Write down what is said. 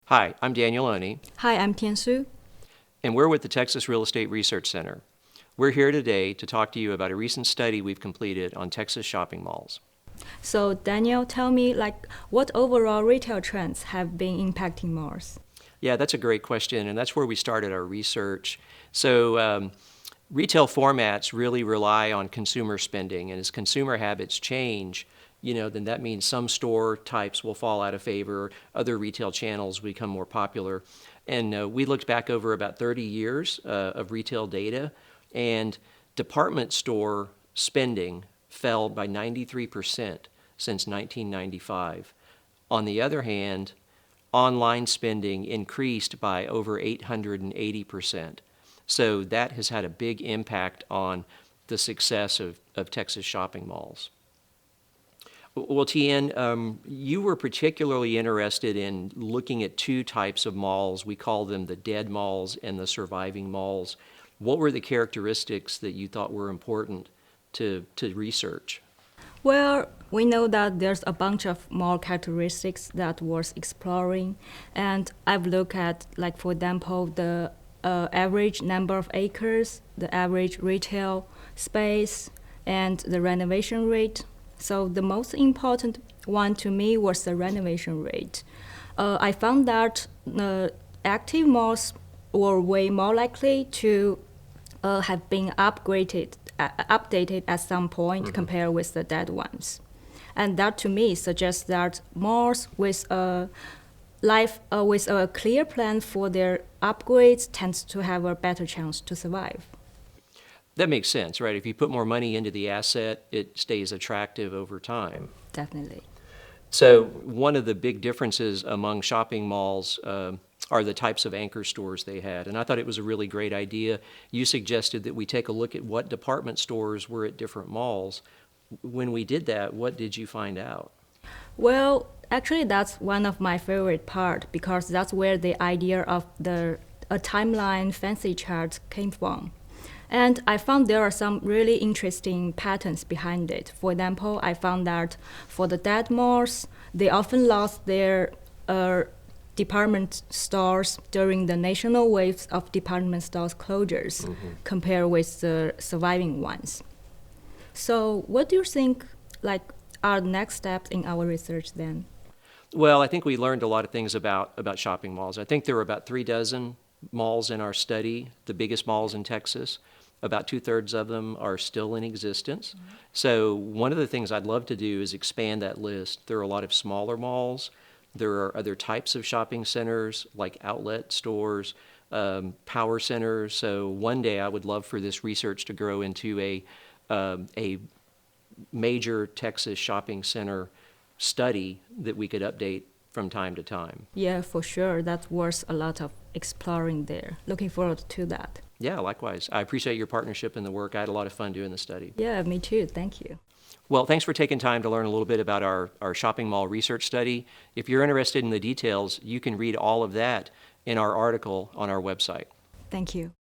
Hi, I'm Daniel Oney, Hi, I'm Tian Su. and we're with the Texas Real Estate Research Center. We're here today to talk to you about a recent study we've completed on Texas shopping malls. So, Daniel, tell me, what overall retail trends have been impacting malls? Yeah, that's a great question, and that's where we started our research. So, retail formats really rely on consumer spending, and as consumer habits change, then that means some store types will fall out of favor, other retail channels become more popular. And we looked back over about 30 years of retail data, and department store spending fell by 93% since 1995. On the other hand, online spending increased by over 880%. So that has had a big impact on the success of Texas shopping malls. Well, Tian, you were particularly interested in looking at two types of malls. We call them the dead malls and the surviving malls. What were the characteristics that you thought were important to research? Well, we know that there's a bunch of mall characteristics that worth exploring, and I've looked at, for example, the average number of acres, the average retail space, and the renovation rate. So the most important one to me was the renovation rate. I found that active malls were way more likely to have been updated at some point compared with the dead ones. And that to me suggests that malls with a clear plan for their upgrades tends to have a better chance to survive. That makes sense, right? If you put more money into the asset, it stays attractive over time. Definitely. So one of the big differences among shopping malls are the types of anchor stores they had. And I thought it was a really great idea. You suggested that we take a look at what department stores were at different malls. When we did that, what did you find out? Well, actually, that's one of my favorite part because that's where the idea of a timeline fancy chart came from. And I found there are some really interesting patterns behind it. For example, I found that for the dead malls, they often lost their department stores during the national waves of department stores closures compared with the surviving ones. So what do you think are the next steps in our research then? Well, I think we learned a lot of things about shopping malls. I think there were about 3 dozen malls in our study, the biggest malls in Texas. About 2/3 of them are still in existence. So one of the things I'd love to do is expand that list. There are a lot of smaller malls. There are other types of shopping centers like outlet stores, power centers. So one day I would love for this research to grow into a major Texas shopping center study that we could update from time to time. Yeah, for sure. That's worth a lot of exploring there. Looking forward to that. Yeah, likewise. I appreciate your partnership in the work. I had a lot of fun doing the study. Yeah, me too. Thank you. Well, thanks for taking time to learn a little bit about our shopping mall research study. If you're interested in the details, you can read all of that in our article on our website. Thank you.